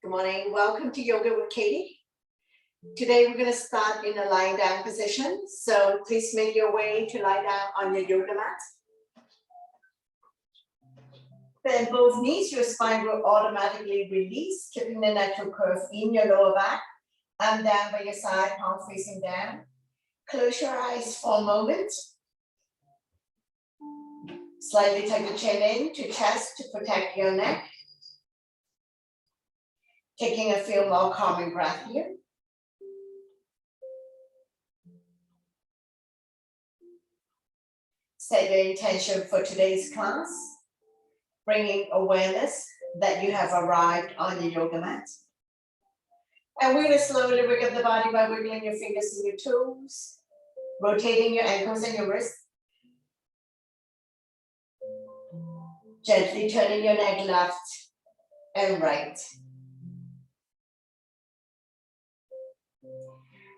Good morning, welcome to Yoga with Katie. Today we're going to start in a lying down position. So please make your way to lie down on your yoga mat. Bend both knees, your spine will automatically release, keeping the natural curve in your lower back and down by your side, palm facing down. Close your eyes for a moment. Slightly tuck the chin in to chest to protect your neck. Taking a few more calming breath here. Set your intention for today's class, bringing awareness that you have arrived on your yoga mat. And we're going to slowly wiggle the body by wiggling your fingers and your toes, rotating your ankles and your wrists. Gently turning your neck left and right.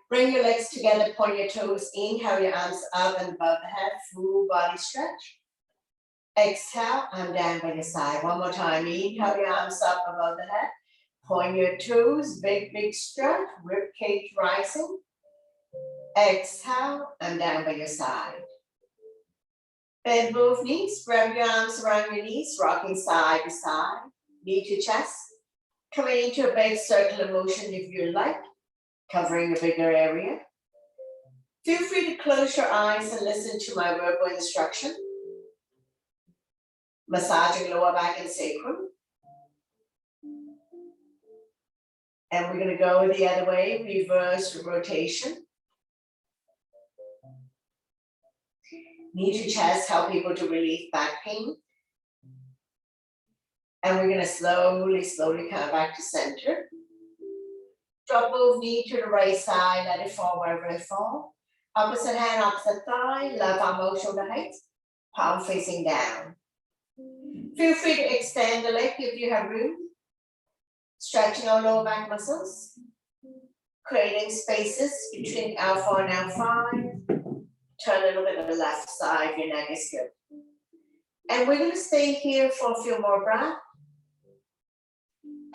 Bring your legs together, point your toes, inhale your arms up and above the head, full body stretch. Exhale, and down by your side. One more time, inhale your arms up above the head, point your toes, big stretch, rib cage rising. Exhale, and down by your side. Bend both knees, wrap your arms around your knees, rocking side to side, knee to chest. Coming into a big circular motion if you like. Covering a bigger area. Feel free to close your eyes and listen to my verbal instruction. Massaging lower back and sacrum. And we're going to go the other way, reverse rotation. Knee to chest, help people to relieve back pain. And we're going to slowly come back to center. Drop both knee to the right side, let it fall wherever it falls. Opposite hand, opposite thigh, left arm out shoulder height, palm facing down. Feel free to extend the leg if you have room. Stretching our lower back muscles. Creating spaces between L4 and L5. Turn a little bit to the left side, your neck is good. And we're going to stay here for a few more breaths.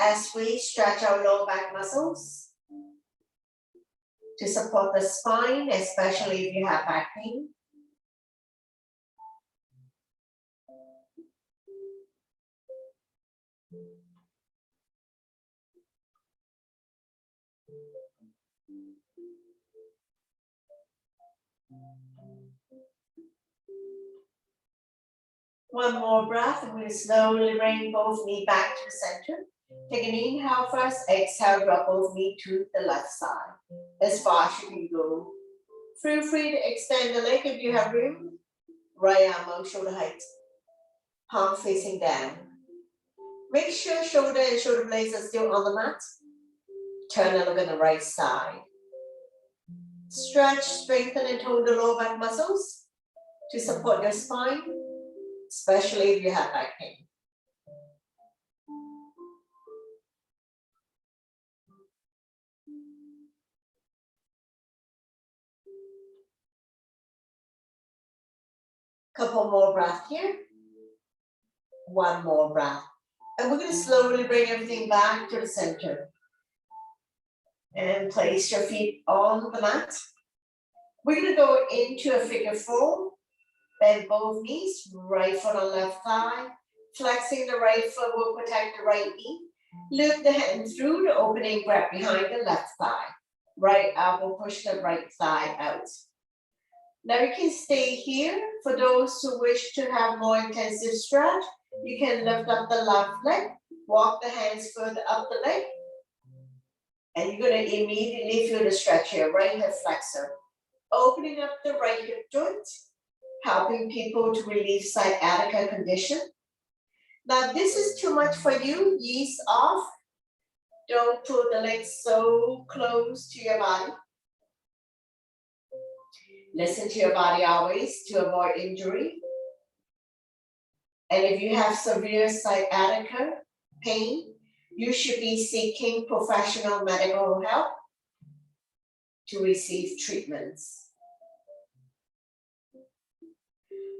As we stretch our lower back muscles to support the spine, especially if you have back pain. One more breath, and we'll slowly bring both knees back to the center. Take an inhale first, exhale, drop both knees to the left side, as far as you can go. Feel free to extend the leg if you have room. Right arm out shoulder height, palm facing down. Make sure shoulder and shoulder blades are still on the mat. Turn a little bit on the right side. Stretch, strengthen and tone the lower back muscles to support your spine, especially if you have back pain. Couple more breaths here. One more breath. And we're going to slowly bring everything back to the center. And place your feet on the mat. We're going to go into a figure four. Bend both knees, right foot on left thigh. Flexing the right foot will protect the right knee. Lift the hand through the opening, grab behind the left thigh. Right elbow, push the right thigh out. Now you can stay here. For those who wish to have more intensive stretch, you can lift up the left leg, walk the hands further up the leg, and you're going to immediately feel the stretch here, right hip flexor. Opening up the right hip joint, helping people to relieve sciatica condition. Now this is too much for you, ease off. Don't put the legs so close to your body. Listen to your body always to avoid injury. And if you have severe sciatica pain, you should be seeking professional medical help to receive treatments.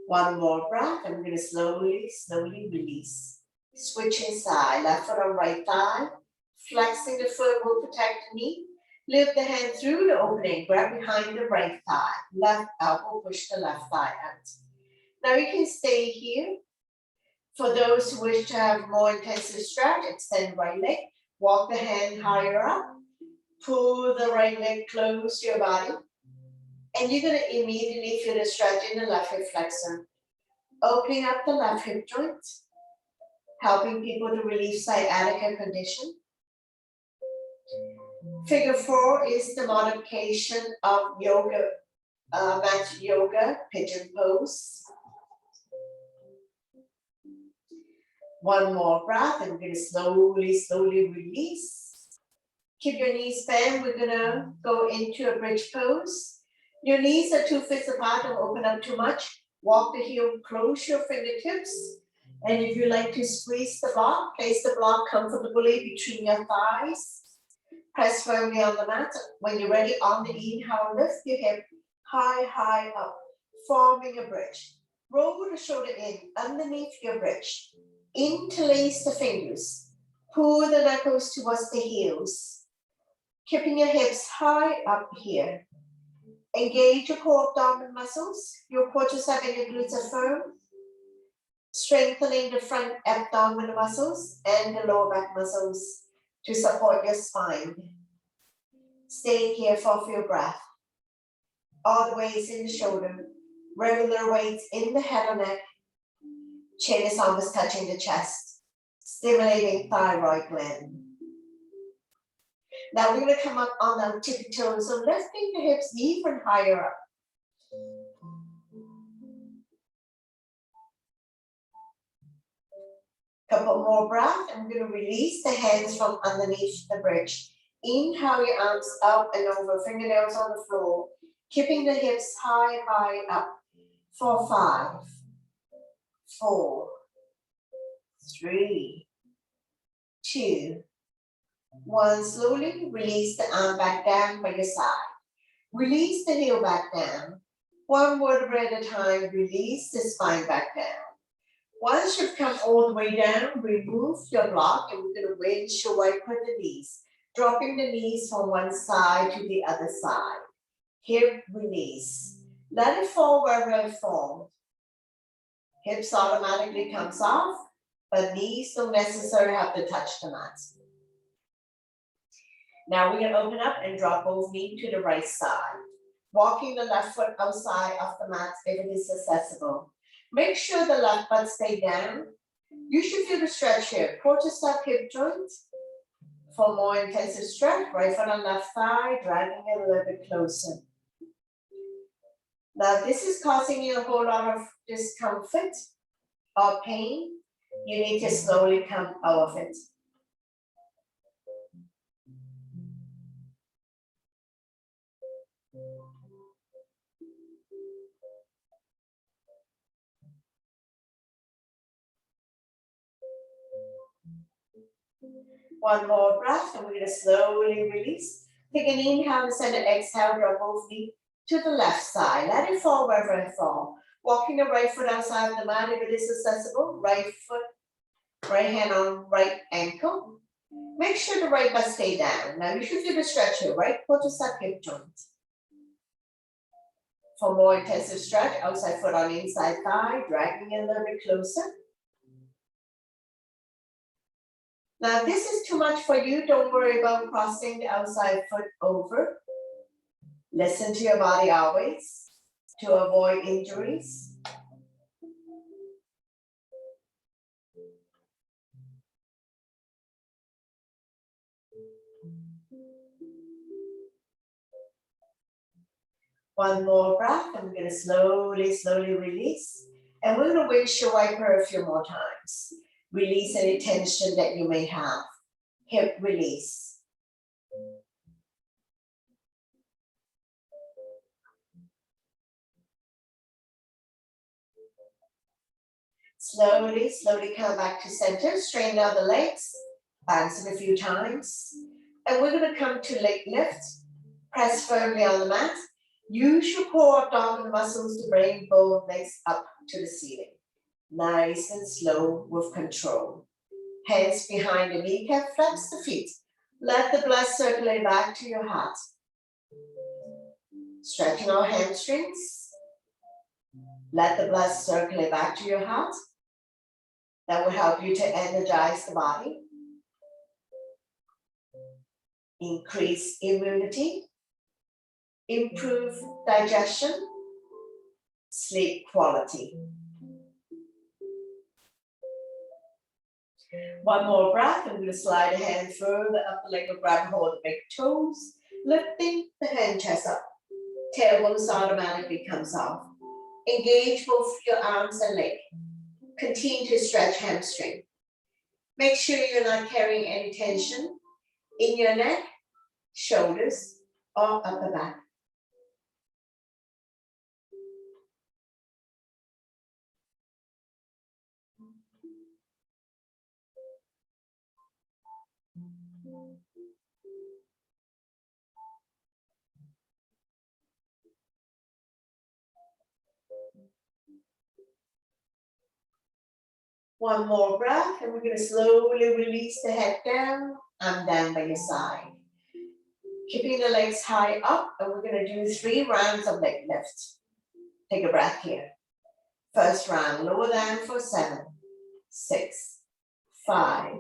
One more breath. I'm going to slowly release. Switching side, left foot on right thigh. Flexing the foot will protect the knee. Lift the hand through the opening. Grab behind the right thigh. Left elbow, push the left thigh out. Now you can stay here. For those who wish to have more intensive stretch, extend right leg. Walk the hand higher up. Pull the right leg close to your body. And you're going to immediately feel the stretch in the left hip flexor. Opening up the left hip joint. Helping people to relieve sciatica condition. Figure 4 is the modification of yoga, mat yoga, pigeon pose. One more breath, and we're going to slowly release. Keep your knees bent. We're going to go into a bridge pose. Your knees are 2 feet apart, don't open up too much. Walk the heel, close your fingertips. And if you like to squeeze the block, place the block comfortably between your thighs. Press firmly on the mat. When you're ready, on the inhale, lift your hip high up, forming a bridge. Roll the shoulder in underneath your bridge. Interlace the fingers. Pull the knuckles towards the heels. Keeping your hips high up here. Engage your core abdomen muscles. Your quadriceps and your glutes are firm. Strengthening the front abdominal muscles and the lower back muscles to support your spine. Staying here for a few breaths. All the weights in the shoulder. Regular weights in the head and neck. Chin is almost touching the chest. Stimulating thyroid gland. Now we're going to come up on our tippy toes, so lifting the hips even higher up. Couple more breaths, and we're going to release the hands from underneath the bridge. Inhale your arms up and over, fingernails on the floor, keeping the hips high up. For 5, 4, 3, 2, 1. Slowly release the arm back down by your side. Release the heel back down. 1 vertebra at a time, release the spine back down. Once you've come all the way down, remove your block, and we're going to winch your right foot the knees, dropping the knees from one side to the other side. Hip release. Let it fall wherever it falls. Hips automatically comes off, but knees don't necessarily have to touch the mat. Now we're going to open up and drop both knees to the right side. Walking the left foot outside of the mat if it is accessible. Make sure the left butt stay down. You should feel the stretch here. Quadricep hip joint. For more intensive stretch, right foot on left thigh, dragging it a little bit closer. Now, this is causing you a whole lot of discomfort or pain. You need to slowly come out of it. One more breath, and we're going to slowly release. Take an inhale and send an exhale, drop both knees to the left side. Let it fall wherever it falls. Walking the right foot outside of the mat if it is accessible. Right foot, right hand on right ankle. Make sure the right butt stay down. Now you should feel the stretch here, right quadricep hip joint. For more intensive stretch, outside foot on inside thigh, dragging it a little bit closer. Now, if this is too much for you, don't worry about crossing the outside foot over. Listen to your body always to avoid injuries. One more breath, and we're going to slowly release. And we're going to windshield wiper a few more times. Release any tension that you may have. Hip release. Slowly come back to center. Straighten out the legs. bounce it a few times. And we're gonna come to leg lift, press firmly on the mat. Use your core abdominal muscles to bring both legs up to the ceiling. Nice and slow with control. Hands behind the kneecap, flex the feet. Let the blood circulate back to your heart. Stretching our hamstrings. Let the blood circulate back to your heart. That will help you to energize the body. Increase immunity. Improve digestion. Sleep quality. One more breath. I'm going to slide the hand further up the leg or grab hold of the big toes. Lifting the hand chest up. Tailbone automatically comes off. Engage both your arms and leg. Continue to stretch hamstring. Make sure you're not carrying any tension in your neck, shoulders, or upper back. One more breath, and we're going to slowly release the head down and down by your side. Keeping the legs high up, and we're going to do 3 rounds of leg lift. Take a breath here. First round, lower down for 7, 6, 5,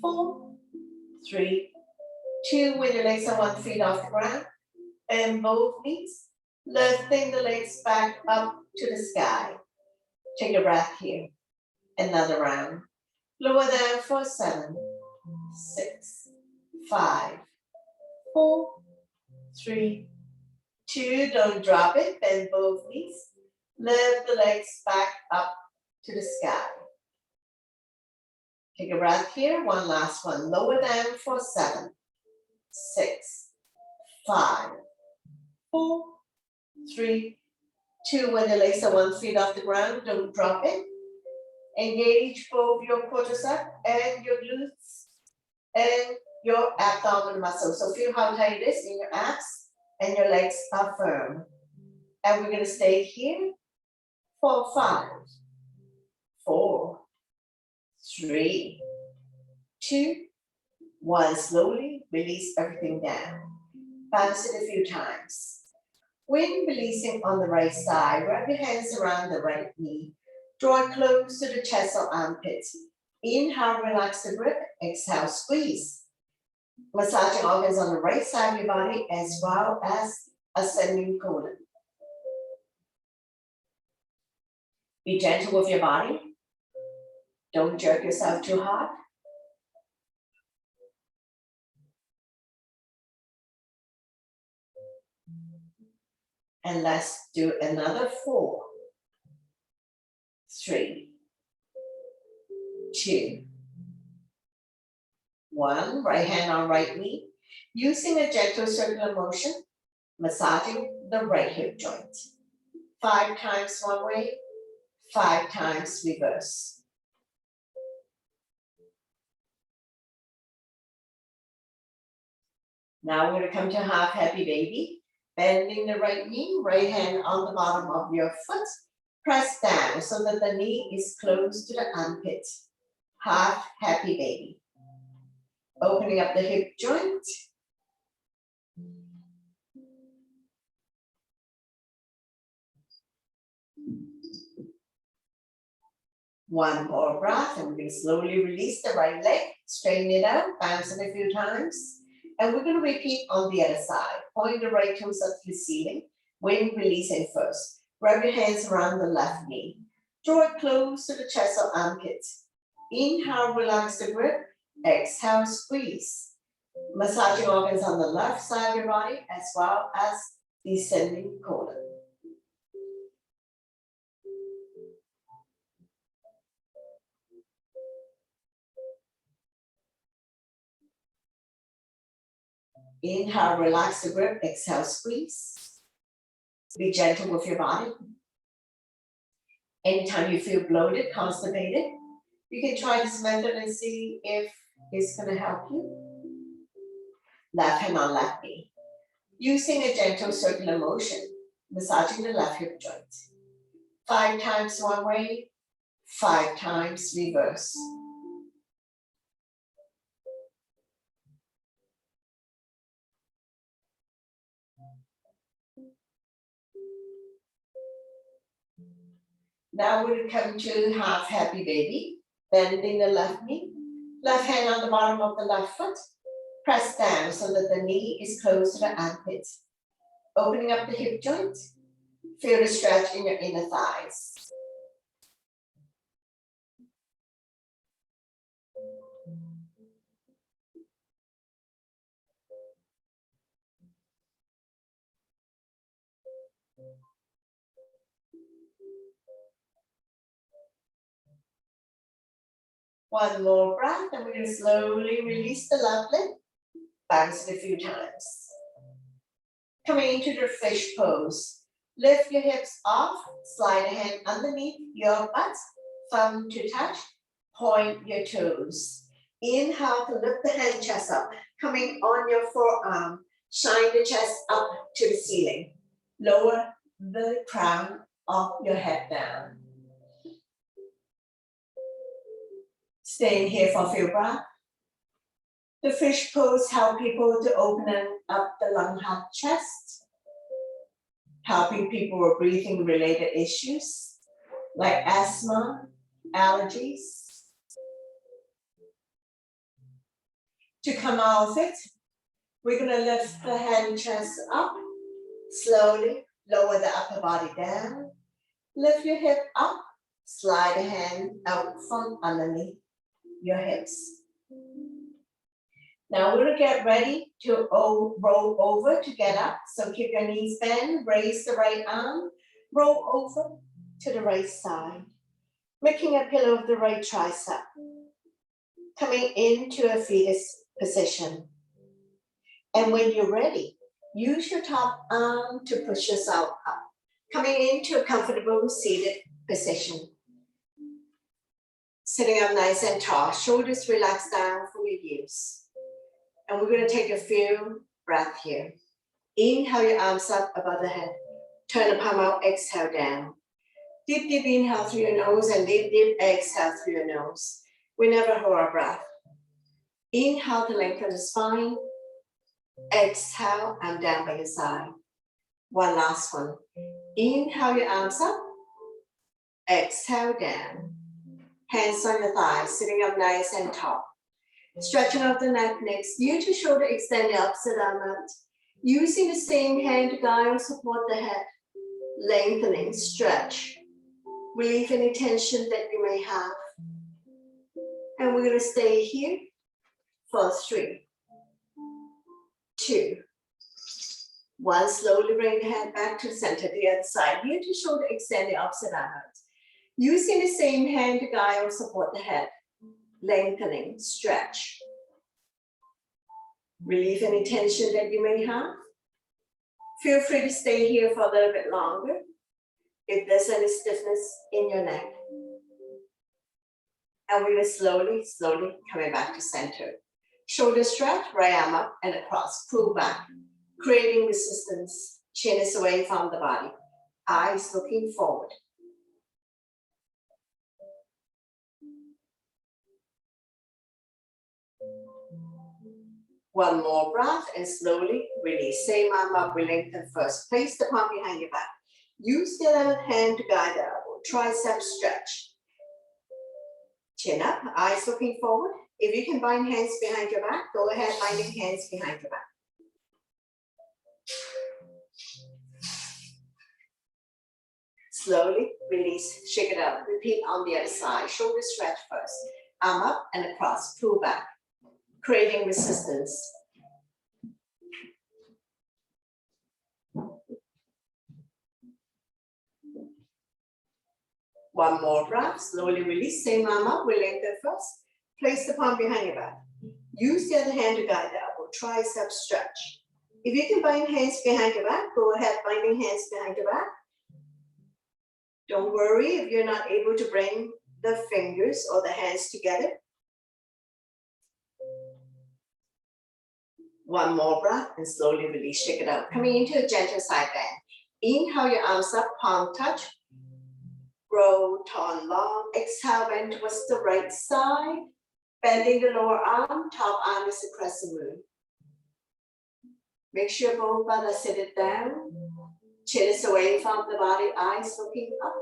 4, 3, 2. When your legs are 1 feet off the ground, and both knees, lifting the legs back up to the sky. Take a breath here. Another round. Lower down for 7, 6, 5, 4, 3, 2. Don't drop it. Bend both knees. Lift the legs back up to the sky. Take a breath here. One last one. Lower down for 7, 6, 5, 4, 3, 2. When the legs are 1 feet off the ground, don't drop it. Engage both your quadriceps and your glutes and your abdominal muscles. So feel how tight it is in your abs and your legs are firm. And we're going to stay here for 5, 4, 3, 2, 1. Slowly release everything down. Bounce it a few times. When releasing on the right side, wrap your hands around the right knee. Draw it close to the chest or armpit. Inhale, relax the grip. Exhale, squeeze. Massaging organs on the right side of your body as well as ascending colon. Be gentle with your body. Don't jerk yourself too hard. And let's do another 4, 3, 2, 1. Right hand on right knee. Using a gentle circular motion, massaging the right hip joint. 5 times one way, 5 times reverse. Now we're going to come to half happy baby. Bending the right knee, right hand on the bottom of your foot. Press down so that the knee is close to the armpit. Half happy baby. Opening up the hip joint. One more breath, and we're going to slowly release the right leg. Straighten it out, bounce it a few times. And we're going to repeat on the other side. Point the right toes up to the ceiling when releasing first. Wrap your hands around the left knee. Draw it close to the chest or armpit. Inhale, relax the grip. Exhale, squeeze. Massaging organs on the left side of your body as well as descending colon. Inhale, relax the grip. Exhale, squeeze. Be gentle with your body. Anytime you feel bloated, constipated, you can try this method and see if is gonna help you. Left hand on left knee. Using a gentle circular motion, massaging the left hip joint. 5 times one way, 5 times reverse. Now we'll come to half happy baby, bending the left knee, left hand on the bottom of the left foot, press down so that the knee is close to the armpit. Opening up the hip joint, feel the stretch in your inner thighs. One more breath, and we're going to slowly release the left leg. Bounce it a few times. Coming into the fish pose. Lift your hips off, slide a hand underneath your butt, thumb to touch, point your toes. Inhale to lift the hand chest up, coming on your forearm, shine the chest up to the ceiling. Lower the crown of your head down. Staying here for a few breaths. The fish pose helps people to open up the lung, heart, chest, helping people with breathing related issues like asthma, allergies. To come out of it, we're going to lift the hand chest up, slowly lower the upper body down, lift your hip up, slide the hand out from underneath your hips. Now we're going to get ready to roll over to get up. So keep your knees bent, raise the right arm, roll over to the right side, making a pillow of the right tricep. Coming into a fetus position. And when you're ready, use your top arm to push yourself up. Coming into a comfortable seated position. Sitting up nice and tall, shoulders relax down for your ears. And we're going to take a few breaths here. Inhale your arms up above the head. Turn the palm out, exhale down. Deep, deep inhale through your nose and deep, deep exhale through your nose. We never hold our breath. Inhale to lengthen the spine. Exhale and down by your side. One last one. Inhale your arms up. Exhale down. Hands on your thighs, sitting up nice and tall. Stretching out the neck next. Ear to shoulder, extend the opposite arm out. Using the same hand to guide and support the head. Lengthening, stretch. Relieve any tension that you may have. And we're going to stay here for 3, 2, 1. Slowly bring the head back to the center, the other side. Ear to shoulder, extend the opposite arm out. Using the same hand to guide or support the head. Lengthening, stretch. Relieve any tension that you may have. Feel free to stay here for a little bit longer if there's any stiffness in your neck. And we're slowly, slowly coming back to center. Shoulder stretch, right arm up and across, pull back, creating resistance. Chin is away from the body, eyes looking forward. One more breath and slowly release. Same arm up, we lengthen first. Place the palm behind your back. Use the left hand to guide the elbow. Tricep stretch. Chin up, eyes looking forward. If you can bind hands behind your back, go ahead, binding hands behind your back. Slowly release, shake it up. Repeat on the other side. Shoulder stretch first. Arm up and across, pull back. Creating resistance. One more breath, slowly release, same arm up, we lengthen first. Place the palm behind your back. Use the other hand to guide the elbow, tricep stretch. If you can bind hands behind your back, go ahead, binding hands behind your back. Don't worry if you're not able to bring the fingers or the hands together. One more breath and slowly release, shake it out. Coming into a gentle side bend. Inhale your arms up, palm touch. Grow, turn long. Exhale, bend towards the right side. Bending the lower arm, top arm is a crescent moon. Make sure both brothers sit it down. Chin is away from the body, eyes looking up.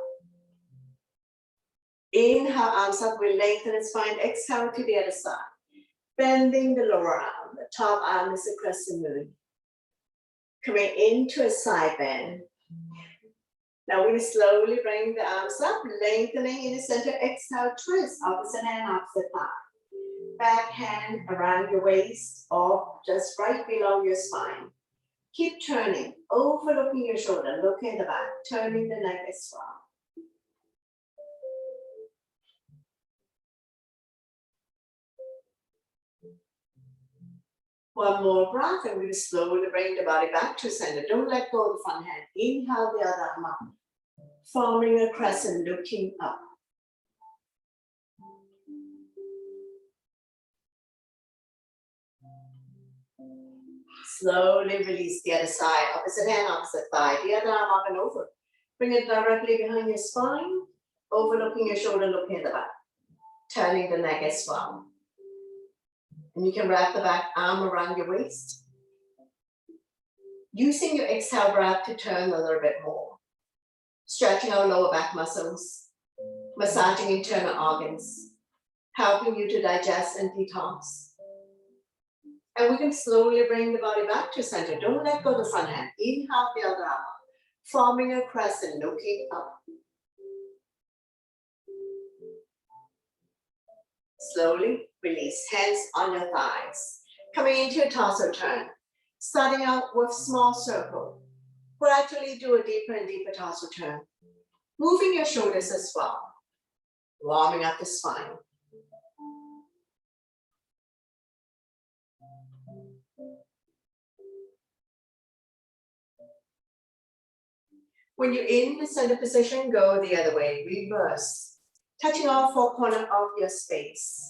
Inhale, arms up, we lengthen the spine. Exhale to the other side. Bending the lower arm, the top arm is a crescent moon. Coming into a side bend. Now we're going to slowly bring the arms up, lengthening in the center. Exhale, twist, opposite hand, opposite thigh. Back hand around your waist or just right below your spine. Keep turning, overlooking your shoulder, looking at the back, turning the neck as well. One more breath, and we'll slowly bring the body back to center. Don't let go of the front hand. Inhale the other arm up, forming a crescent, looking up. Slowly release the other side, opposite hand, opposite thigh, the other arm up and over. Bring it directly behind your spine, overlooking your shoulder, looking at the back, turning the neck as well. And you can wrap the back arm around your waist. Using your exhale breath to turn a little bit more. Stretching our lower back muscles, massaging internal organs, helping you to digest and detox. And we can slowly bring the body back to center. Don't let go of the front hand. Inhale the other arm, forming a crescent, looking up. Slowly release, hands on your thighs. Coming into a torso turn. Starting out with small circle. Gradually do a deeper and deeper torso turn. Moving your shoulders as well. Warming up the spine. When you're in the center position, go the other way, reverse. Touching all four corners of your space.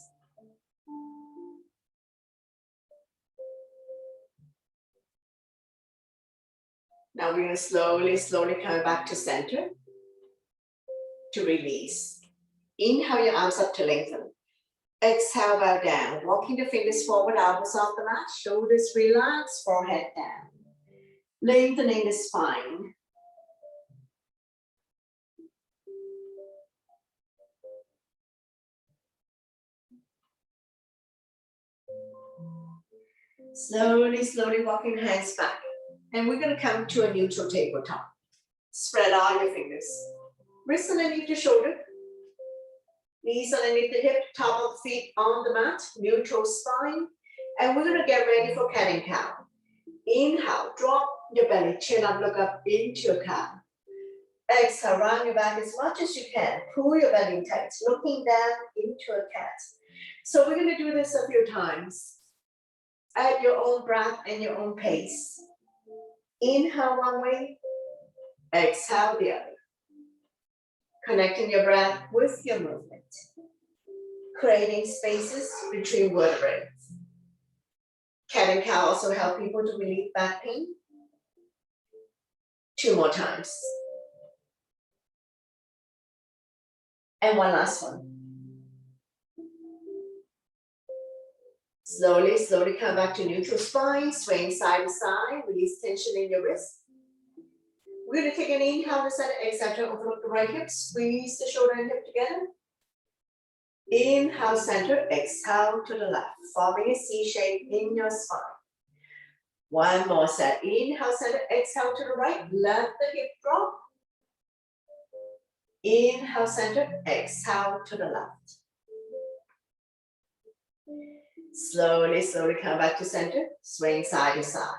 Now we're going to slowly come back to center to release. Inhale your arms up to lengthen. Exhale, bow down. Walking the fingers forward, elbows off the mat, shoulders relax, forehead down. Lengthening the spine. Slowly walking hands back. And we're going to come to a neutral tabletop. Spread all your fingers. Wrists underneath the shoulder. Knees underneath the hip, top of the feet on the mat, neutral spine. And we're going to get ready for cat and cow. Inhale, drop your belly, chin up, look up into a cow. Exhale, round your back as much as you can. Pull your belly tight, looking down into a cat. So we're going to do this a few times. At your own breath and your own pace. Inhale one way, exhale the other. Connecting your breath with your movement. Creating spaces between vertebrae. Cat and cow also help people to relieve back pain. 2 more times. And one last one. Slowly come back to neutral spine, swaying side to side, release tension in your wrist. We're going to take an inhale to center, exhale to overlook the right hip, squeeze the shoulder and hip together. Inhale, center, exhale to the left, forming a C shape in your spine. One more set, inhale, center, exhale to the right, let the hip drop. Inhale, center, exhale to the left. Slowly come back to center, swaying side to side.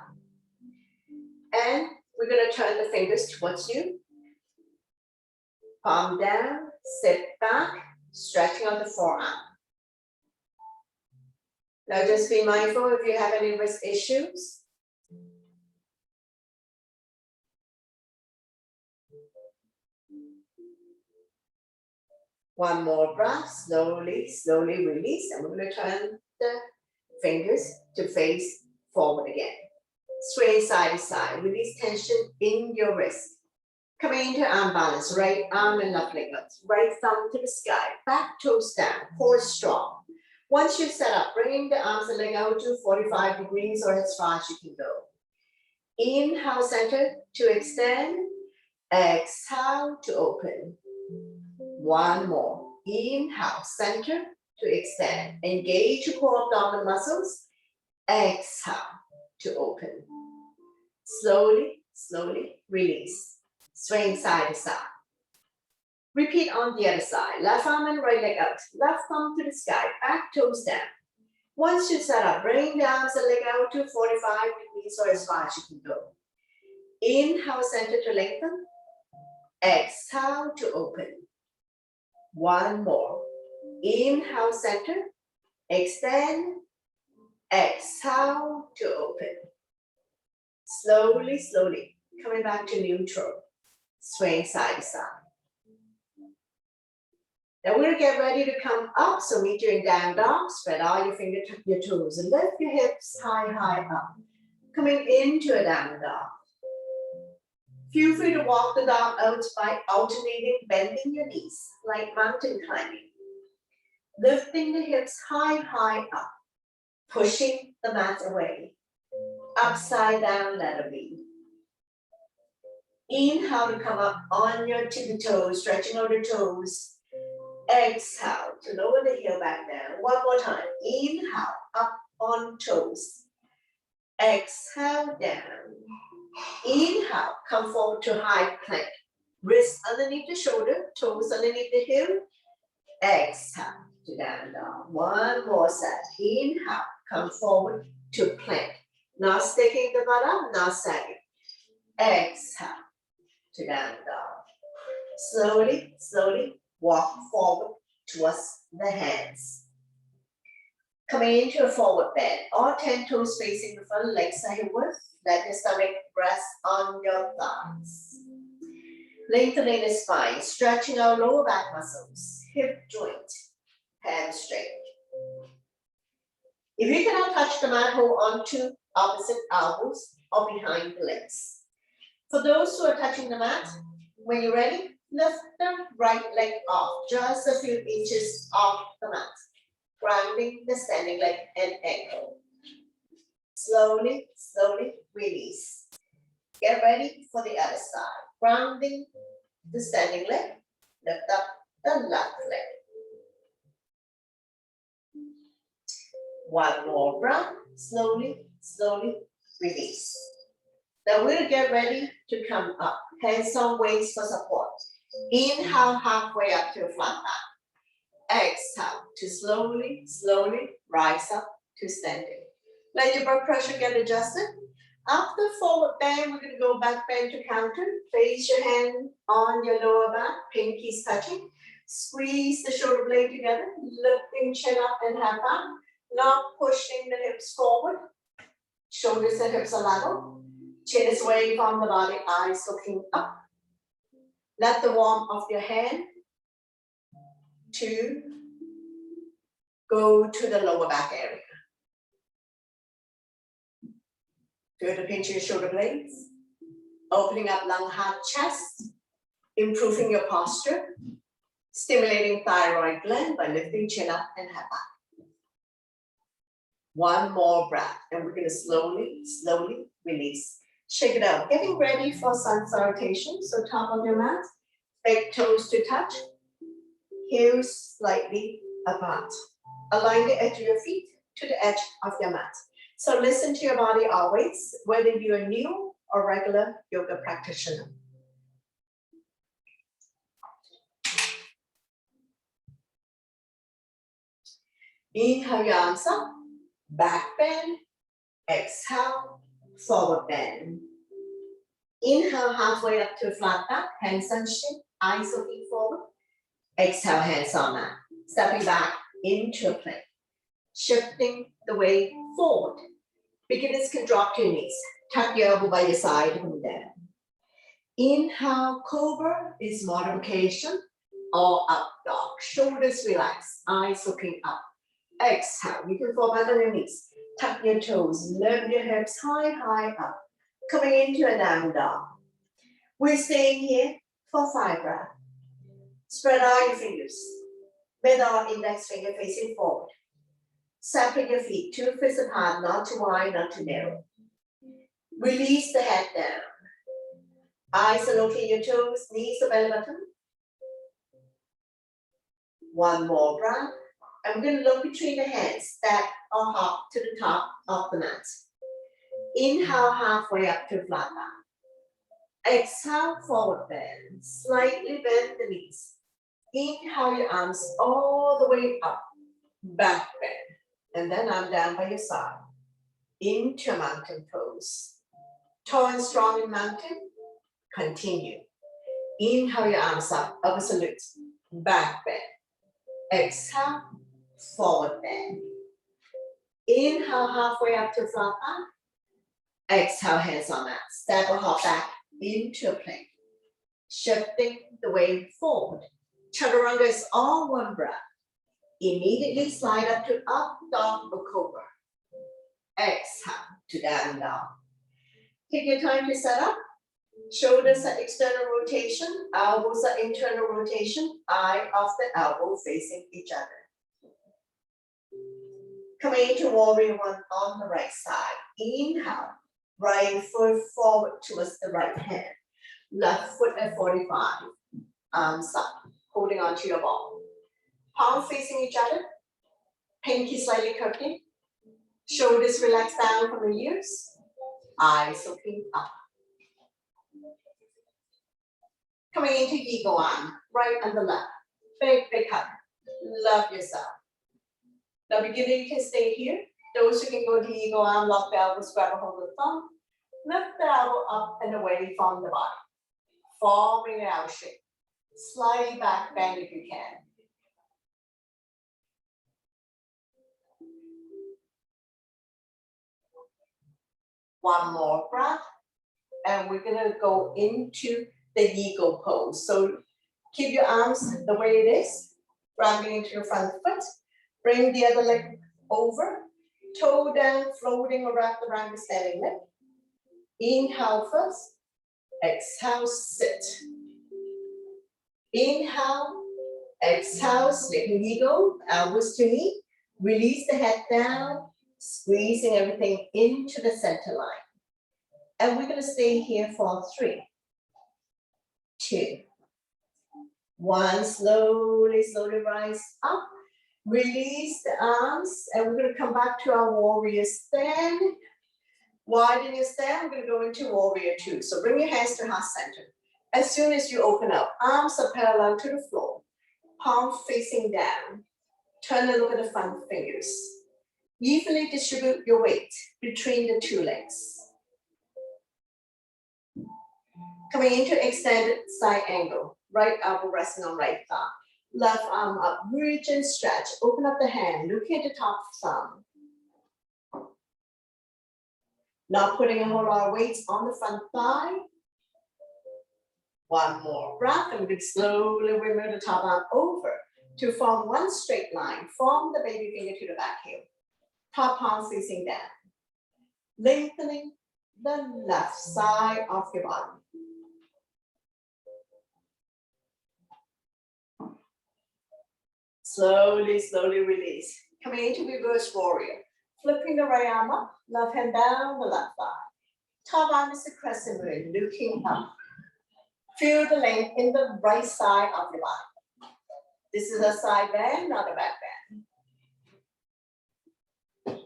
And we're going to turn the fingers towards you. Palm down, sit back, stretching out the forearm. Now just be mindful if you have any wrist issues. One more breath, slowly release, and we're going to turn the fingers to face forward again. Sway side to side, release tension in your wrist. Coming into arm balance, right arm and left leg up, right thumb to the sky, back toes down, core strong. Once you're set up, bring the arms and leg out to 45 degrees or as far as you can go. Inhale, center to extend. Exhale to open. One more. Inhale, center to extend. Engage your core abdominal muscles. Exhale to open. Slowly, slowly release. Swing side to side. Repeat on the other side. Left arm and right leg out. Left thumb to the sky. Back toes down. Once you set up, bring the arms and leg out to 45 degrees or as far as you can go. Inhale, center to lengthen. Exhale to open. One more. Inhale, center. Extend. Exhale to open. Slowly, slowly. Coming back to neutral. Swing side to side. Now we're gonna get ready to come up. So meet you in down dog. Spread all your fingertips, your toes, and lift your hips high, high up. Coming into a down dog. Feel free to walk the dog out by alternating, bending your knees like mountain climbing. Lifting the hips high, high up. Pushing the mat away. Upside down, letter B. Inhale to come up on your tippy toes, stretching out the toes. Exhale to lower the heel back down. One more time. Inhale, up on toes. Exhale, down. Inhale, come forward to high plank. Wrists underneath the shoulder, toes underneath the heel. Exhale to down dog. One more set. Inhale, come forward to plank. Not sticking the butt up, not sagging. Exhale to down dog. Slowly, slowly walk forward towards the hands. Coming into a forward bend. All 10 toes facing the front, legs are hip width. Let your stomach rest on your thighs. Lengthening the spine, stretching our lower back muscles, hip joint, hamstring. If you cannot touch the mat, hold on to opposite elbows or behind the legs. For those who are touching the mat, when you're ready, lift the right leg off, just a few inches off the mat, grounding the standing leg and ankle. Slowly, slowly release. Get ready for the other side. Grounding the standing leg, lift up the left leg. One more breath, slowly, slowly release. Now we'll get ready to come up. Hands on waist for support. Inhale halfway up to a flat back. Exhale to slowly, slowly rise up to standing. Let your blood pressure get adjusted. After forward bend, we're going to go back bend to counter. Place your hand on your lower back, pinkies touching. Squeeze the shoulder blade together, lifting chin up and head back. Not pushing the hips forward. Shoulders and hips are level. Chin is away from the body, eyes looking up. Let the warmth of your hand to go to the lower back area. Feel the pinch of your shoulder blades. Opening up lung, heart, chest. Improving your posture. Stimulating thyroid gland by lifting chin up and head back. One more breath, and we're going to slowly, slowly release. Shake it out. Getting ready for sun salutation. So top of your mat, big toes to touch, heels slightly apart. Align the edge of your feet to the edge of your mat. So listen to your body always, whether you're new or regular yoga practitioner. Inhale your arms up, back bend, exhale, forward bend. Inhale halfway up to a flat back, hands on shin, eyes looking forward. Exhale, hands on mat. Stepping back into a plank. Shifting the weight forward. Beginners can drop to your knees. Tuck your elbow by your side and come down. Inhale, cobra is modification or up dog. Shoulders relax, eyes looking up. Exhale, you can fall back on your knees. Tuck your toes, lift your hips high, high up. Coming into a down dog. We're staying here for 5 breaths. Spread out your fingers. Middle index finger facing forward. Separate your feet, 2 fists apart, not too wide, not too narrow. Release the head down. Eyes are looking your toes, knees to belly button. One more breath. And we're going to look between the hands, stack or hop to the top of the mat. Inhale halfway up to flat back. Exhale, forward bend. Slightly bend the knees. Inhale your arms all the way up, back bend. And then arm down by your side. Into mountain pose. Tall and strong in mountain. Continue. Inhale your arms up, upper salute, back bend. Exhale, forward bend. Inhale halfway up to flat back. Exhale, hands on mat. Step or hop back into a plank. Shifting the weight forward. Chaturanga is all one breath. Immediately slide up to up dog or cobra. Exhale to down dog. Take your time to set up. Shoulders are external rotation, elbows are internal rotation, eye of the elbow facing each other. Coming into warrior one on the right side. Inhale, right foot forward towards the right hand. Left foot at 45, arms up, holding onto your ball. Palm facing each other, pinky slightly curving. Shoulders relax down from the ears, eyes looking up. Coming into ego arm, right and the left. Big hug. Love yourself. Now beginning, you can stay here. Those who can go to ego arm, lock the elbows, grab a hold of the thumb. Lift the elbow up and away from the body. Forming an L shape. Slightly back bend if you can. One more breath. And we're gonna go into the eagle pose. So keep your arms the way it is, rounding into your front foot. Bring the other leg over, toe down, floating or wrapped around the standing leg. Inhale first, exhale, sit. Inhale, exhale, sleeping eagle, elbows to knee. Release the head down, squeezing everything into the center line. And we're gonna stay here for 3, 2, 1. Slowly rise up. Release the arms, and we're going to come back to our warrior stand. Widen your stand, we're going to go into warrior 2. So bring your hands to heart center. As soon as you open up, arms are parallel to the floor, palm facing down. Turn and look at the front fingers. Evenly distribute your weight between the 2 legs. Coming into extended side angle, right elbow resting on right thigh. Left arm up, reach and stretch. Open up the hand, looking at the top thumb. Not putting a whole lot of weight on the front thigh. One more breath, and we slowly remove the top arm over to form one straight line from the baby finger to the back heel. Top palm facing down. Lengthening the left side of your body. Slowly release. Coming into reverse warrior. Flipping the right arm up, left hand down the left thigh. Top arm is the crescent moon, looking up. Feel the length in the right side of your body. This is a side bend, not a back bend.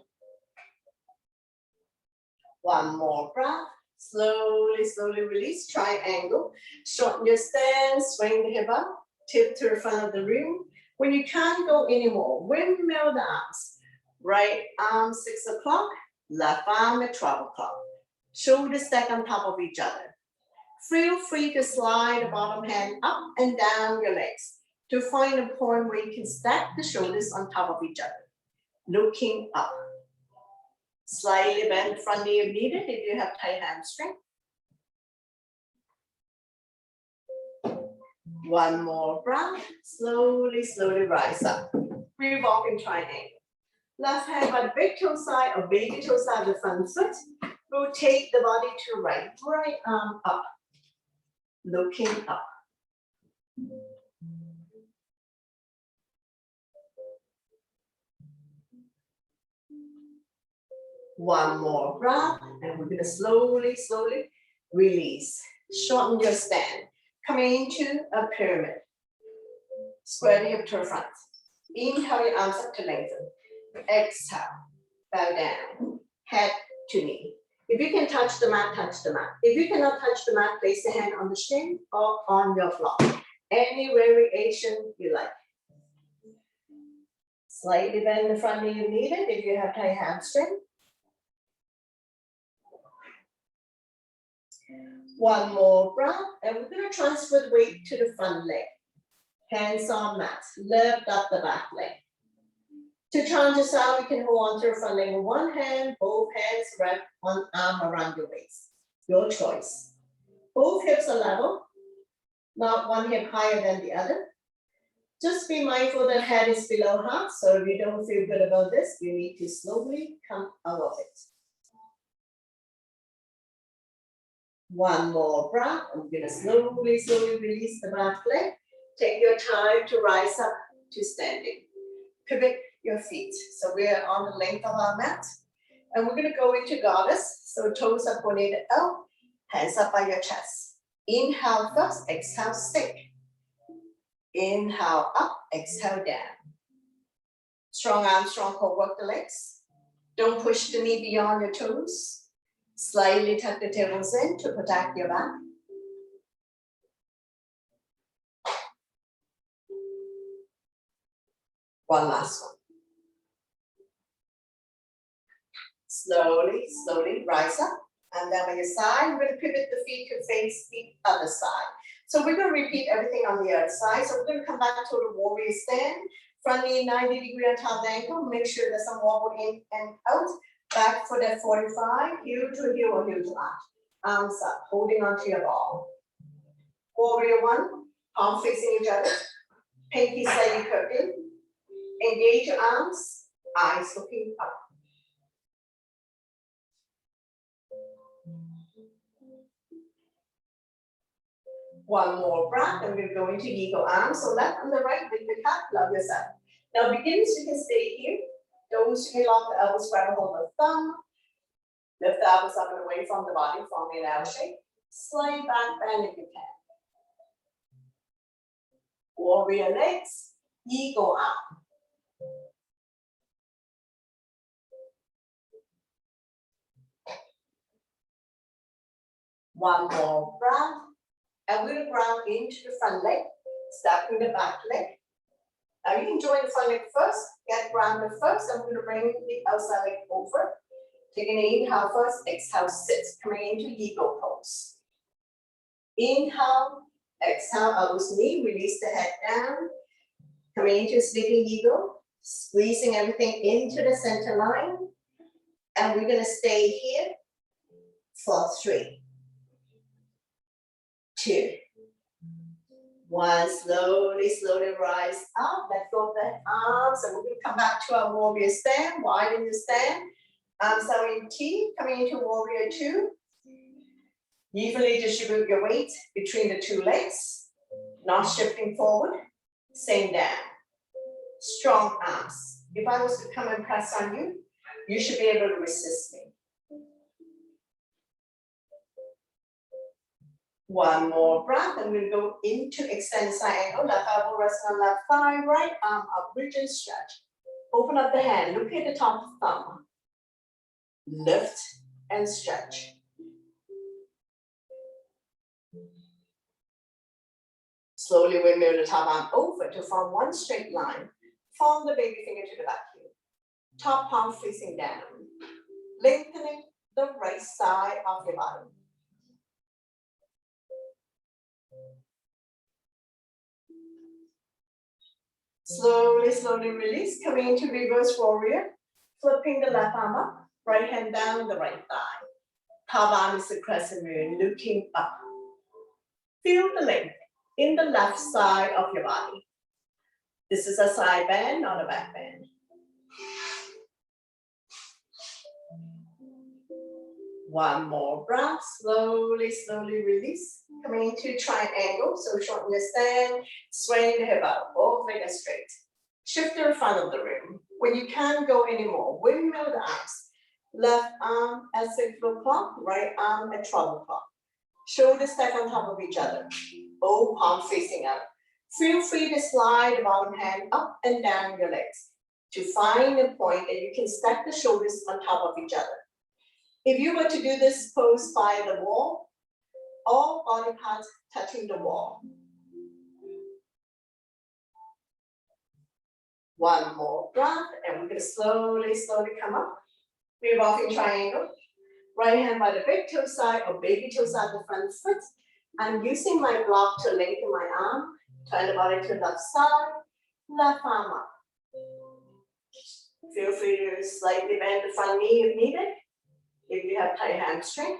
One more breath. Slowly release. Triangle. Shorten your stance, swing the hip up, tip to the front of the room. When you can't go anymore, windmill the arms. Right arm 6 o'clock, left arm at 12 o'clock. Shoulders stack on top of each other. Feel free to slide the bottom hand up and down your legs to find a point where you can stack the shoulders on top of each other. Looking up. Slightly bend the front knee if needed if you have tight hamstring. One more breath. Slowly rise up. Revolving triangle. Left hand by the big toe side or baby toe side of the front foot. Rotate the body to right. Right arm up. Looking up. One more breath, and we're gonna slowly, slowly release. Shorten your stand. Coming into a pyramid. Square the hip to the front. Inhale your arms up to lengthen. Exhale, bow down, head to knee. If you can touch the mat, touch the mat. If you cannot touch the mat, place the hand on the shin or on your floor. Any variation you like. Slightly bend the front knee if needed, if you have tight hamstring. One more breath, and we're going to transfer the weight to the front leg. Hands on mat, lift up the back leg. To transit out, you can hold on to the front leg with one hand, both hands wrap one arm around your waist. Your choice. Both hips are level, not one hip higher than the other. Just be mindful that head is below heart, so if you don't feel good about this, you need to slowly come out of it. One more breath. I'm going to slowly, slowly release the back leg. Take your time to rise up to standing. Pivot your feet. So we're on the length of our mat. And we're going to go into goddess. So toes are pointed out, hands up by your chest. Inhale first, exhale, stick. Inhale up, exhale down. Strong arms, strong core, work the legs. Don't push the knee beyond your toes. Slightly tuck the tailbones in to protect your back. One last one. Slowly, slowly rise up. And then on your side, we're going to pivot the feet to face the other side. So we're going to repeat everything on the other side. So we're going to come back to the warrior stand. Front knee 90 degree on top of the ankle. Make sure there's some wobble in and out. Back for that 45. Heel to heel or heel to arch. Arms up, holding onto your ball. Warrior one, palm facing each other. Pinky slightly curved in. Engage your arms, eyes looking up. One more breath, and we're going to eagle arms. So left and the right, bring the cat, love yourself. Now beginners, you can stay here. Those who can lock the elbows, grab a hold of the thumb. Lift the elbows up and away from the body, forming an L shape. Slight back bend if you can. Warrior legs, eagle arm. One more breath. And we're going to ground into the front leg, stepping the back leg. Now you can join the front leg first, get grounded first. I'm going to bring the outside leg over. Taking an inhale first, exhale, sit. Coming into eagle pose. Inhale, exhale, elbows knee, release the head down. Coming into sleeping eagle, squeezing everything into the center line. And we're going to stay here for 3, 2, 1. Slowly, slowly rise up. Let go of the arms. And we're going to come back to our warrior stand. Widen the stand. Arms are in T. Coming into warrior 2. Evenly distribute your weight between the 2 legs. Not shifting forward. Same down. Strong arms. If I was to come and press on you, you should be able to resist me. One more breath, and we'll go into extended side angle. Left elbow resting on left thigh, right arm up, bridge and stretch. Open up the hand, look at the top of the thumb. Lift and stretch. Slowly windmill the top arm over to form one straight line. Form the baby finger to the back heel. Top palm facing down. Lengthening the right side of your body. Slowly, slowly release, coming into reverse warrior. Flipping the left arm up, right hand down the right thigh. Top arm is the crescent moon, looking up. Feel the length in the left side of your body. This is a side bend, not a back bend. One more breath, slowly, slowly release. Coming into triangle, so shorten the stand, swaying the hip out, both legs straight. Shift to the front of the room. When you can't go anymore, windmill the arms. Left arm at 6 o'clock, right arm at 12 o'clock. Shoulders stack on top of each other. Both palms facing up. Feel free to slide the bottom hand up and down your legs to find a point that you can stack the shoulders on top of each other. If you were to do this pose by the wall, all body parts touching the wall. One more breath, and we're gonna slowly, slowly come up. Revolving triangle. Right hand by the big toe side or baby toe side of the front foot. I'm using my block to lengthen my arm. Turn the body to the left side, left arm up. Feel free to slightly bend the front knee if needed, if you have tight hamstring.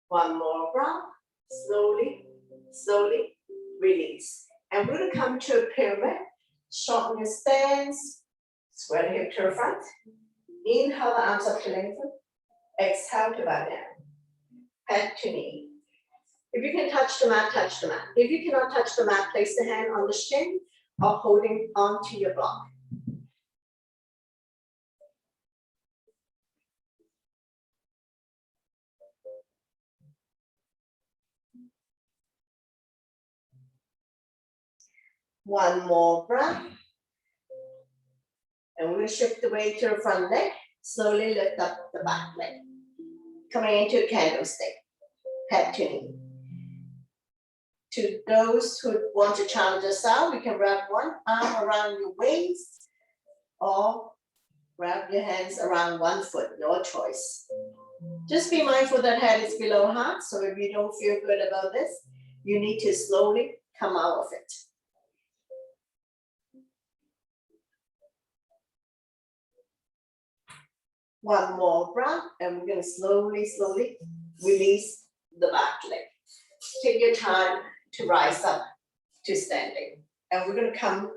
One more breath, slowly, slowly release. And we're gonna come to a pyramid, shorten your stance, square the hip to the front. Inhale the arms up to lengthen, exhale to bow down, head to knee. If you can touch the mat, touch the mat. If you cannot touch the mat, place the hand on the shin or holding onto your block. One more breath. And we're going to shift the weight to the front leg. Slowly lift up the back leg. Coming into a candlestick, head to knee. To those who want to challenge yourself, you can wrap one arm around your waist or wrap your hands around one foot, your choice. Just be mindful that head is below heart, so if you don't feel good about this, you need to slowly come out of it. One more breath, and we're going to slowly, slowly release the back leg. Take your time to rise up to standing. And we're going to come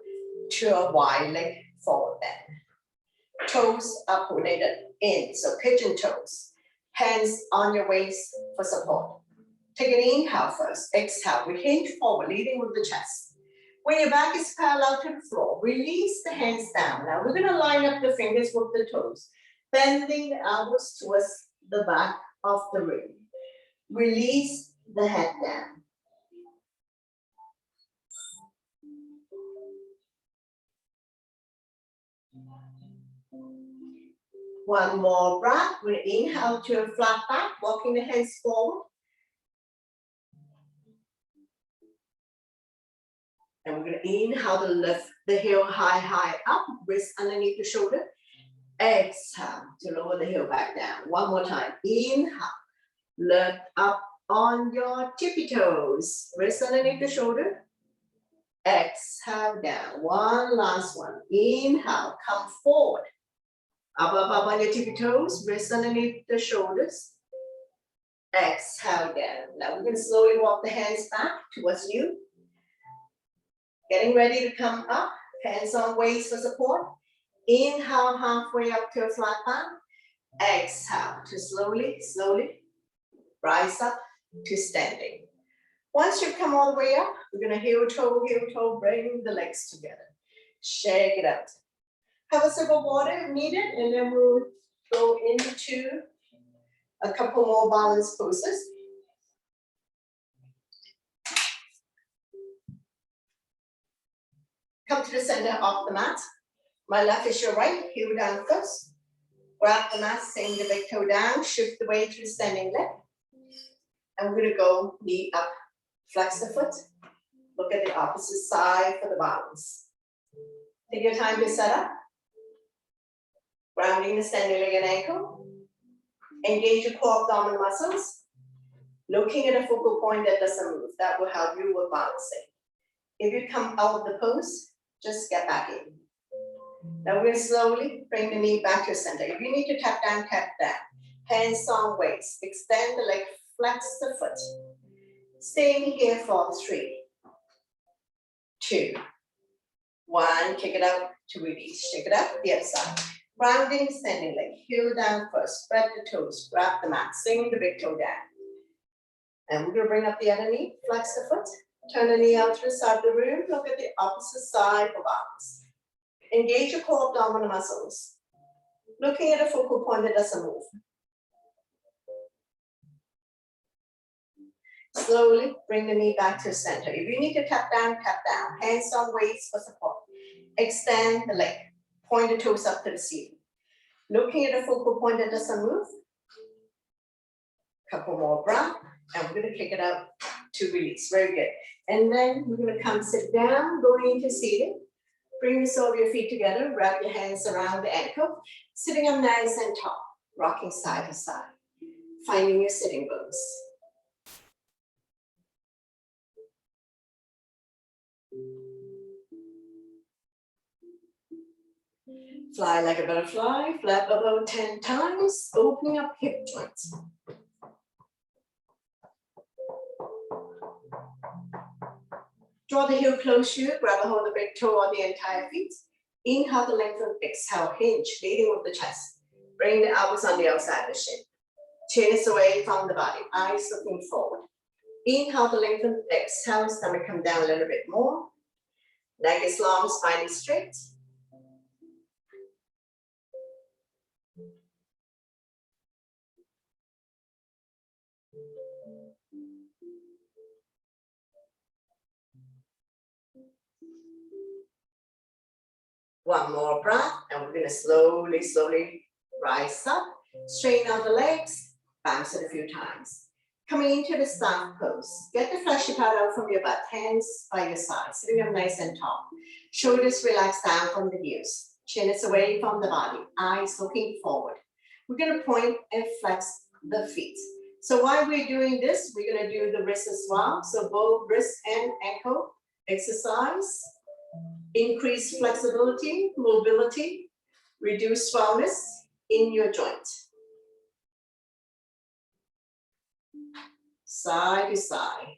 to a wide leg forward bend. Toes are pointed in, so pigeon toes. Hands on your waist for support. Take an inhale first, exhale, we hinge forward, leading with the chest. When your back is parallel to the floor, release the hands down. Now we're going to line up the fingers with the toes, bending the elbows towards the back of the room. Release the head down. One more breath. We'll inhale to a flat back, walking the hands forward. And we're going to inhale to lift the heel high, high up, wrist underneath the shoulder. Exhale to lower the heel back down. One more time. Inhale, lift up on your tippy toes, wrist underneath the shoulder. Exhale down. One last one. Inhale, come forward. Up on your tippy toes, wrist underneath the shoulders. Exhale down. Now we're going to slowly walk the hands back towards you. Getting ready to come up, hands on waist for support. Inhale halfway up to a flat back. Exhale to slowly, slowly rise up to standing. Once you've come all the way up, we're going to heel toe, bring the legs together. Shake it out. Have a sip of water if needed, and then we'll go into a couple more balance poses. Come to the center of the mat. My left is your right, heel down first. Grab the mat, send the big toe down, shift the weight to the standing leg. And we're gonna go knee up, flex the foot. Look at the opposite side for the balance. Take your time to set up. Grounding the standing leg and ankle. Engage your core abdominal muscles. Looking at a focal point that doesn't move, that will help you with balancing. If you come out of the pose, just get back in. Now we'll slowly bring the knee back to center. If you need to tap down, tap down. Hands on waist, extend the leg, flex the foot. Staying here for 3, 2, 1, kick it out, 2, release. Shake it up, the other side. Rounding, standing leg, heel down first, spread the toes, grab the mat, swing the big toe down. And we're gonna bring up the other knee, flex the foot, turn the knee out to the side of the room, look at the opposite side of arms. Engage your core abdominal muscles. Looking at a focal point that doesn't move. Slowly bring the knee back to center. If you need to tap down, hands on waist for support. Extend the leg, point the toes up to the ceiling. Looking at a focal point that doesn't move. Couple more breath, and we're gonna kick it out to release, very good. And then we're gonna come sit down, going into seated. Bring the sole of your feet together, wrap your hands around the ankle, sitting up nice and tall, rocking side to side, finding your sitting bones. Fly like a butterfly, flap about 10 times, opening up hip joints. Draw the heel close to you, grab a hold of the big toe or the entire feet. Inhale to lengthen, exhale, hinge, leading with the chest. Bring the elbows on the outside of the shin. Chin is away from the body, eyes looking forward. Inhale to lengthen, exhale, stomach come down a little bit more. Neck is long, spine is straight. One more breath, and we're gonna slowly rise up, straighten out the legs, bounce it a few times. Coming into the staff pose, get the fleshy part out from your butt, hands by your side, sitting up nice and tall. Shoulders relaxed down from the ears, chin is away from the body, eyes looking forward. We're gonna point and flex the feet. So while we're doing this, we're gonna do the wrists as well. So both wrist and ankle exercise. Increase flexibility, mobility, reduce swellness in your joint. Side to side.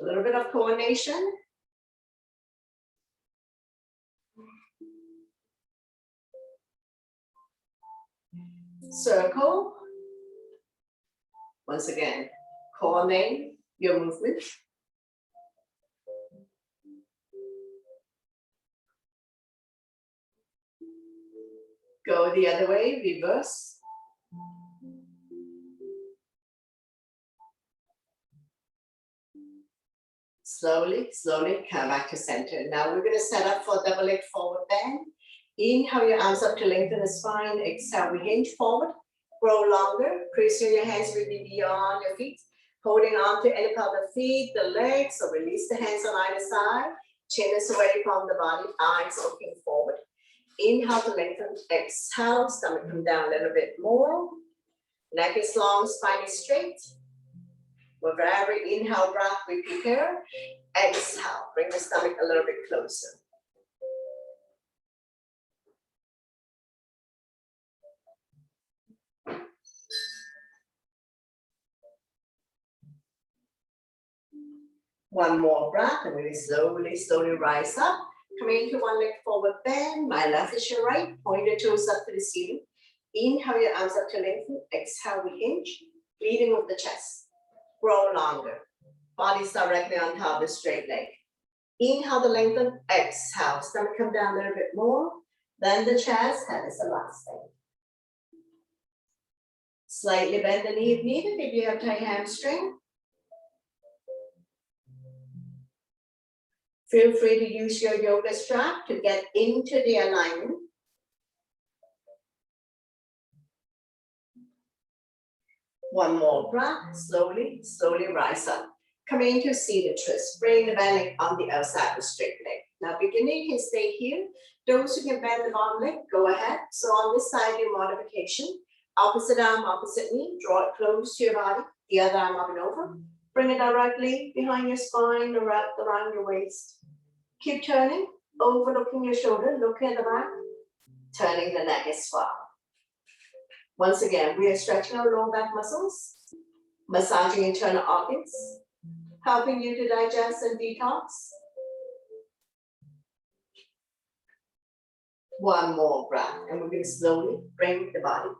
A little bit of coordination. Circle. Once again, coordinate your movement. Go the other way, reverse. Slowly come back to center. Now we're gonna set up for double leg forward bend. Inhale your arms up to lengthen the spine. Exhale, we hinge forward, grow longer. Creasing your hands will be beyond your feet. Holding on to any part of the feet, the legs, so release the hands on either side. Chin is away from the body, eyes looking forward. Inhale to lengthen, exhale, stomach come down a little bit more. Neck is long, spine is straight. With every inhale breath, we prepare. Exhale, bring the stomach a little bit closer. One more breath, and we slowly rise up. Coming into one leg forward bend. My left is your right. Point your toes up to the ceiling. Inhale your arms up to lengthen. Exhale, we hinge. Leading with the chest. Grow longer. Body's directly on top of the straight leg. Inhale to lengthen. Exhale. Stomach come down a little bit more. Then the chest. That is the last thing. Slightly bend the knee if needed. If you have tight hamstring. Feel free to use your yoga strap to get into the alignment. One more breath, slowly rise up. Coming into seated twist, bring the belly on the outside of the straight leg. Now beginning, you can stay here. Those who can bend the bottom leg, go ahead. So on this side, your modification. Opposite arm, opposite knee, draw it close to your body. The other arm up and over. Bring it directly behind your spine, wrap around your waist. Keep turning, overlooking your shoulder, looking at the back, turning the neck as well. Once again, we are stretching our lower back muscles, massaging internal organs, helping you to digest and detox. One more breath, and we're going to slowly bring the body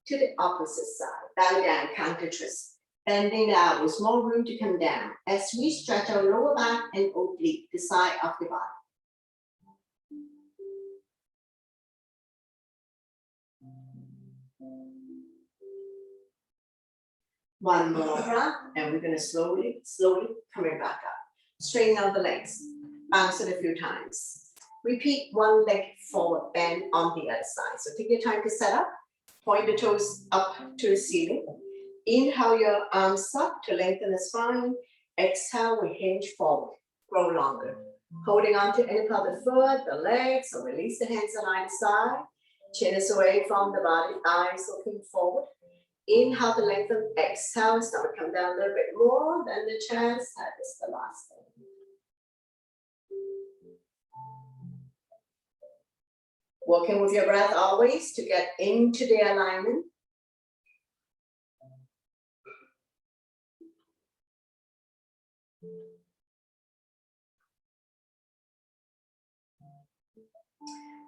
to the opposite side. Bow down, counter twist. Bending the elbows, more room to come down as we stretch our lower back and oblique the side of the body. One more breath, and we're going to slowly coming back up. Straighten out the legs, bounce it a few times. Repeat one leg forward, bend on the other side. So take your time to set up, point the toes up to the ceiling. Inhale your arms up to lengthen the spine. Exhale, we hinge forward, grow longer. Holding on to any part of the foot, the legs, or release the hands on either side. Chin is away from the body, eyes looking forward. Inhale to lengthen, exhale, stomach come down a little bit more than the chest. That is the last thing. Working with your breath always to get into the alignment.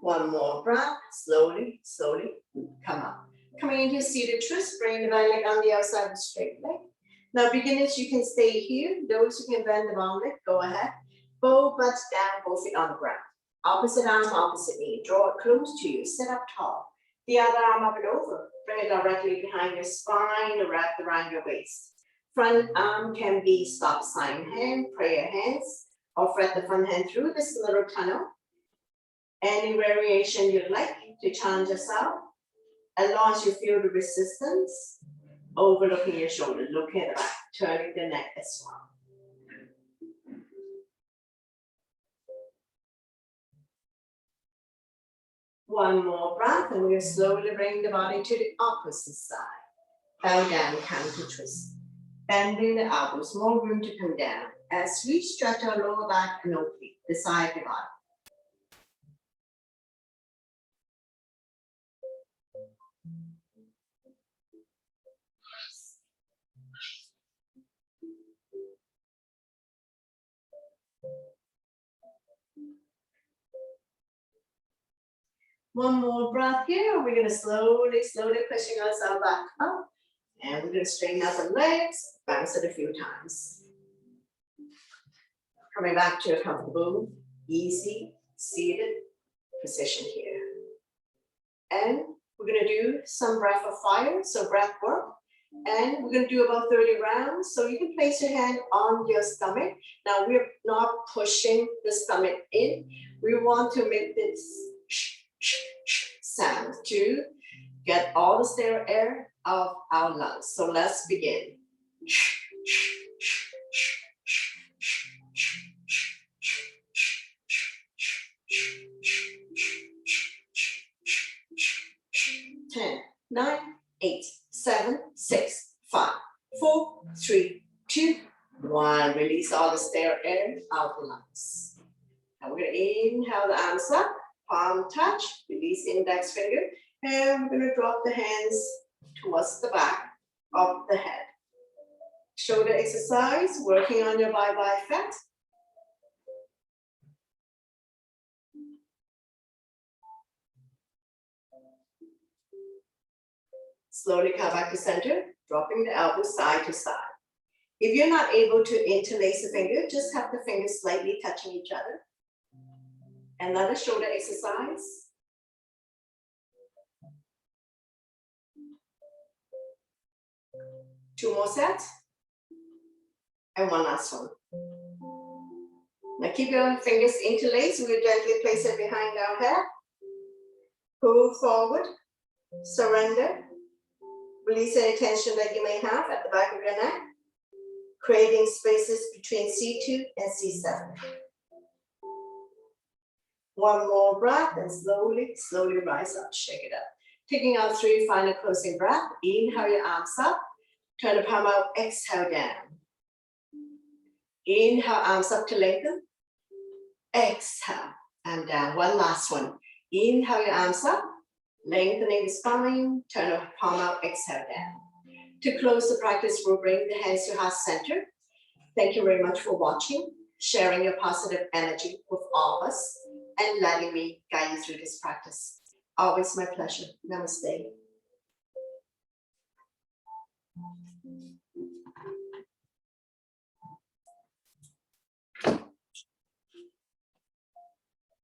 One more breath, slowly come up. Coming into seated twist, bring the right leg on the outside of the straight leg. Now beginners, you can stay here. Those who can bend the bottom leg, go ahead. Both butts down, both feet on the ground. Opposite arm, opposite knee. Draw it close to you, sit up tall. The other arm up and over. Bring it directly behind your spine, wrap around your waist. Front arm can be stop sign hand, prayer hands, or thread the front hand through this little tunnel. Any variation you'd like to challenge yourself, as long as you feel the resistance, overlooking your shoulder, looking at the back, turning the neck as well. One more breath, and we'll slowly bring the body to the opposite side. Bow down, counter twist. Bending the elbows, more room to come down as we stretch our lower back and oblique the side of the body. One more breath here. We're going to slowly pushing ourselves back up. And we're going to straighten out the legs, bounce it a few times. Coming back to a comfortable, easy, seated position here. And we're going to do some breath of fire, so breath work. And we're going to do about 30 rounds. So you can place your hand on your stomach. Now we're not pushing the stomach in. We want to make this sound to get all the stale air of our lungs. So let's begin. 10, 9, 8, 7, 6, 5, 4, 3, 2, 1. Release all the stale air out of the lungs. And we're going to inhale the arms up, palm touch, release index finger, and we're going to drop the hands towards the back of the head. Shoulder exercise, working on your bye-bye fat. Slowly come back to center, dropping the elbows side to side. If you're not able to interlace the finger, just have the fingers slightly touching each other. Another shoulder exercise. Two more sets. And one last one. Now keep your fingers interlaced. We'll gently place it behind our head. Pull forward. Surrender. Release any tension that you may have at the back of your neck. Creating spaces between C2 and C7. One more breath and slowly rise up, shake it up. Taking our 3 final closing breath. Inhale your arms up. Turn the palm out, exhale down. Inhale, arms up to lengthen. Exhale, and down. One last one. Inhale your arms up, lengthening the spine. Turn the palm out, exhale down. To close the practice, we'll bring the hands to heart center. Thank you very much for watching, sharing your positive energy with all of us. and letting me guide you through this practice. Always my pleasure. Namaste.